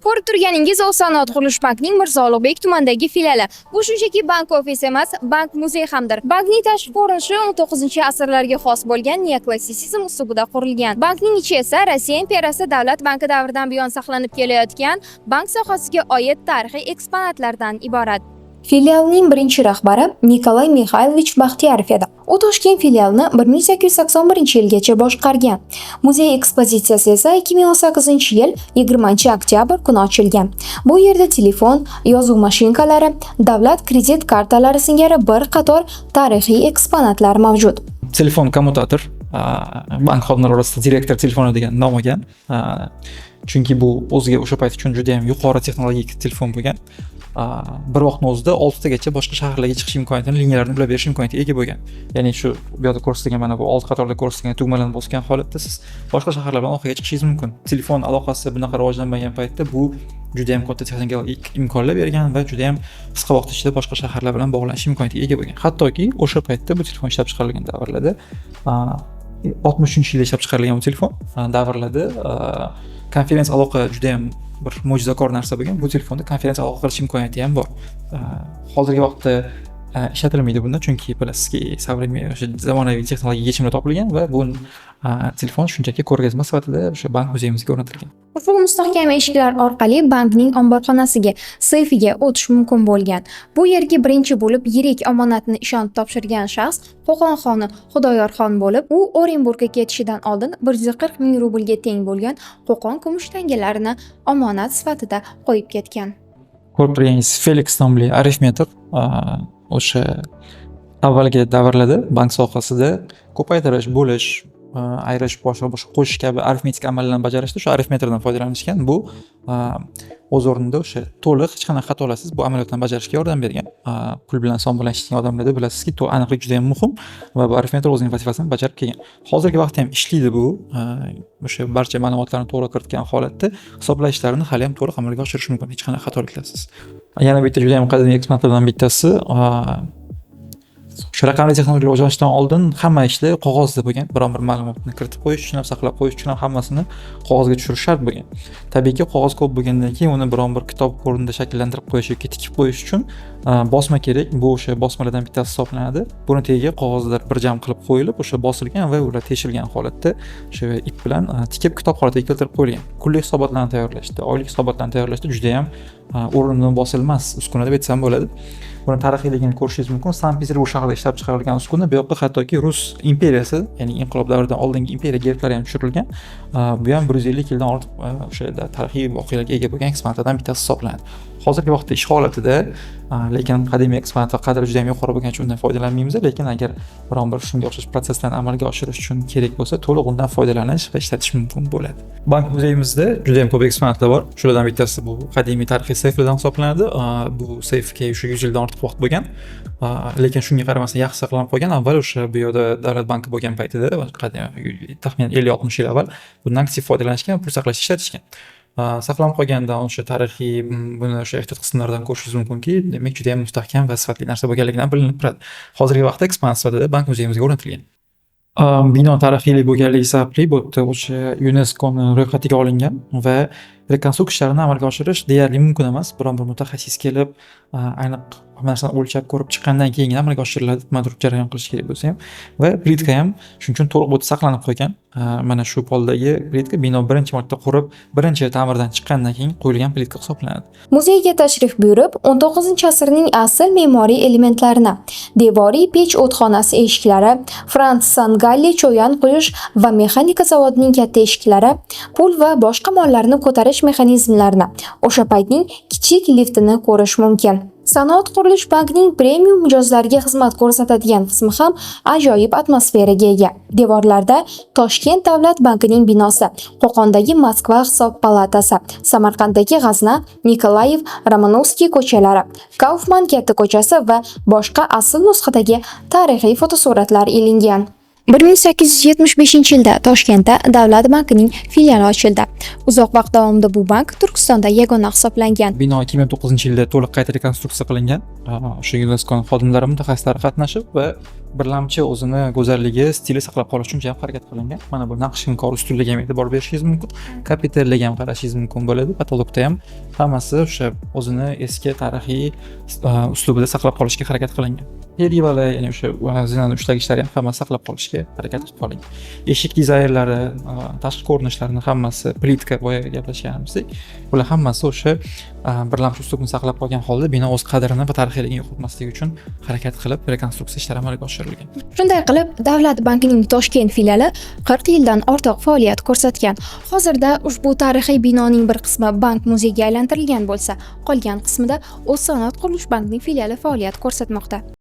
Ko'rib turganingiz O'zsanoat qurilish bankining Mirzo Ulug'bek tumanidagi filiali. Bu shunchaki bank ofisi emas, bank muzey hamdir. Bankning tashqi ko'rinishi 19-asrlarga xos bo'lgan neoklassitsizm uslubida qurilgan. Bankning ichi esa Rossiya imperiyasi davlat banki davridan buyon saqlanib kelayotgan bank sohasiga oid tarixiy eksponatlardan iborat. Filialning birinchi rahbari Nikolay Mixaylovich Baxtiyorov edi. U Toshkent filialini 1881-yilgacha boshqargan. Muzey ekspozitsiyasi esa 2018-yil 20-oktyabr kuni ochilgan. Bu yerda telefon, yozuv mashinkalari, davlat kredit kartalari singari bir qator tarixiy eksponatlar mavjud. Telefon kommutator, bank xodimlari orasida direktor telefoni degan nom olgan. Chunki bu o'ziga o'sha payt uchun juda ham yuqori texnologik telefon bo'lgan. Bir vaqtning o'zida 6 tagacha boshqa shaharlarga chiqish imkoniyatini, liniyalarni ulab berish imkoniyatiga ega bo'lgan. Ya'ni shu bu yerda ko'rsatilgan mana bu old qatorda ko'rsatilgan tugmalarni bosgan holatda siz boshqa shaharlar bilan aloqaga chiqishingiz mumkin. Telefon aloqasi bunaqa rivojlanmagan paytda bu juda ham katta texnologik imkonlar bergan va juda ham qisqa vaqt ichida boshqa shaharlar bilan bog'lanish imkoniyatiga ega bo'lgan. Hattoki o'sha paytda bu telefon ishlab chiqarilgan davrlarda 60-yilda ishlab chiqarilgan bu telefon davrlarda konferensiya aloqa juda ham bir mo'jizakor narsa bo'lgan. Bu telefonda konferensiya aloqa qilish imkoniyati ham bor. Hozirgi vaqtda ishlatilmaydi bunda, chunki bilasizki, zamonaviy texnologik yechimlar topilgan va bu telefon shunchaki ko'rgazma sifatida o'sha bank muzeyimizga o'rnatilgan. Ushbu mustahkam eshiklar orqali bankning omborxonasiga, seyfiga o'tish mumkin bo'lgan. Bu yerga birinchi bo'lib yirik omonatni ishonib topshirgan shaxs Qo'qonxoni Xudoyorxon bo'lib, u Orenburgga ketishidan oldin 140 ming rublga teng bo'lgan Qo'qon kumush tangalarini omonat sifatida qo'yib ketgan. Ko'rib turganingiz Felix nomli arifmetr o'sha avvalgi davrlarda bank sohasida ko'paytirish, bo'lish, ayirish, boshqa qo'shish kabi arifmetik amallarni bajarishda o'sha arifmetrdan foydalanishgan. Bu o'z o'rnida o'sha to'liq hech qanaqa xatolarsiz bu amaliyotni bajarishga yordam bergan. Pul bilan son bilan ishlaydigan odamlarda bilasizki, aniqlik juda ham muhim va bu arifmetr o'zining vazifasini bajarib kelgan. Hozirgi vaqtda ham ishlaydi bu. O'sha barcha ma'lumotlarni to'g'ri kiritgan holatda hisoblashlarini hali ham to'liq amalga oshirish mumkin, hech qanaqa xatoliklarsiz. Yana bitta juda ham qadimiy eksponatlardan bittasi shu raqamli texnologiyalar rivojlanishdan oldin hamma ishda qog'ozda bo'lgan. Biron bir ma'lumotni kiritib qo'yish uchun ham, saqlab qo'yish uchun ham hammasini qog'ozga tushirish shart bo'lgan. Tabiiyki, qog'oz ko'p bo'lgandan keyin uni biron bir kitob o'rnida shakllantirib qo'yish yoki tikib qo'yish uchun bosma kerak. Bu o'sha bosmalardan bittasi hisoblanadi. Buni tagiga qog'ozlar bir jam qilib qo'yilib, o'sha bosilgan va ular teshilgan holatda o'sha ip bilan tikib kitob holatiga keltirib qo'yilgan. Kunlik hisobotlarni tayyorlashda, oylik hisobotlarni tayyorlashda juda ham o'rnidan bosilmas uskuna deb aytsam bo'ladi. Buni tarixiyligini ko'rishingiz mumkin. Sankt-Peterburg shahrida ishlab chiqarilgan uskuna. Bu yoqqa hattoki Rus imperiyasi, ya'ni inqilob davridan oldingi imperiya gerblari ham tushirilgan. Bu ham 150 yildan ortiq o'sha tarixiy voqealarga ega bo'lgan eksponatlardan bittasi hisoblanadi. Hozirgi vaqtda ish holatida, lekin qadimiy eksponatlar qadri juda ham yuqori bo'lgani uchun undan foydalanmaymiz, lekin agar biron bir shunga o'xshash proseslarni amalga oshirish uchun kerak bo'lsa, to'liq undan foydalanish va ishlatish mumkin bo'ladi. Bank muzeyimizda juda ham ko'p eksponatlar bor. Shulardan bittasi bu qadimiy tarixiy seyflardan hisoblanadi. Bu seyfga o'sha 100 yildan ortiq vaqt bo'lgan. Lekin shunga qaramasdan yaxshi saqlanib qolgan. Avval o'sha bu yerda davlat banki bo'lgan paytida, taxminan 50-60 yil avval bundan aktiv foydalanishgan, pul saqlash ishlatishgan. Saqlanib qolgandan o'sha tarixiy buni o'sha ehtiyot qismlaridan ko'rishingiz mumkinki, demak juda ham mustahkam va sifatli narsa bo'lganligidan bilinib turadi. Hozirgi vaqtda eksponat sifatida bank muzeyimizga o'rnatilgan. Bino tarixiylik bo'lganligi sababli bu yerda o'sha UNESCOning ro'yxatiga olingan va rekonstruksiya ishlarini amalga oshirish deyarli mumkin emas. Biron bir mutaxassis kelib, aniq narsani o'lchab ko'rib chiqqandan keyin amalga oshiriladi, turib jarayon qilish kerak bo'lsa ham. Va plitka ham shuning uchun to'liq bo'lib saqlanib qolgan. Mana shu poldagi plitka bino birinchi marta qurib, birinchi ta'mirdan chiqqandan keyin qo'yilgan plitka hisoblanadi. Muzeyga tashrif buyurib, 19-asrning asl me'moriy elementlarini, devoriy pech o'txonasi eshiklari, Frans Sangalli cho'yan quyish va mexanika zavodining katta eshiklari, pul va boshqa mollarni ko'tarish mexanizmlarini, o'sha paytning kichik liftini ko'rish mumkin. Sanoat qurilish bankining premium mijozlariga xizmat ko'rsatadigan qismi ham ajoyib atmosferaga ega. Devorlarda Toshkent davlat bankining binosi, Qo'qondagi Moskva hisob palatasi, Samarqanddagi G'azna, Nikolayev, Romanovskiy ko'chalari, Kaufman katta ko'chasi va boshqa asl nusxadagi tarixiy fotosuratlar ilingan. 1875-yilda Toshkentda Davlat bankining filiali ochildi. Uzoq vaqt davomida bu bank Turkistonda yagona hisoblangan. Bino 2009-yilda to'liq qayta rekonstruksiya qilingan. O'sha UNESCO xodimlari, mutaxassislari qatnashib va birlamchi o'zini go'zalligi, stili saqlab qolish uchun ham harakat qilingan. Mana bu naqsh-inkor ustunligiga ham e'tibor berishingiz mumkin. Kapitaliga ham qarashingiz mumkin bo'ladi. Patologda ham hammasi o'sha o'zini eski tarixiy uslubida saqlab qolishga harakat qilingan. Perivali, ya'ni o'sha zinani ushlagichlari ham hammasi saqlab qolishga harakat qilib qolingan. Eshik dizaynlari, tashqi ko'rinishlarini hammasi plitka boya gaplashganimizda, bular hammasi o'sha birlamchi uslubni saqlab qolgan holda bino o'z qadrini va tarixiyligini yo'qotmasligi uchun harakat qilib rekonstruksiya ishlari amalga oshirilgan. Shunday qilib, Davlat bankining Toshkent filiali 40 yildan ortiq faoliyat ko'rsatgan. Hozirda ushbu tarixiy binoning bir qismi bank muzeyga aylantirilgan bo'lsa, qolgan qismida O'zsanoat qurilish bankining filiali faoliyat ko'rsatmoqda.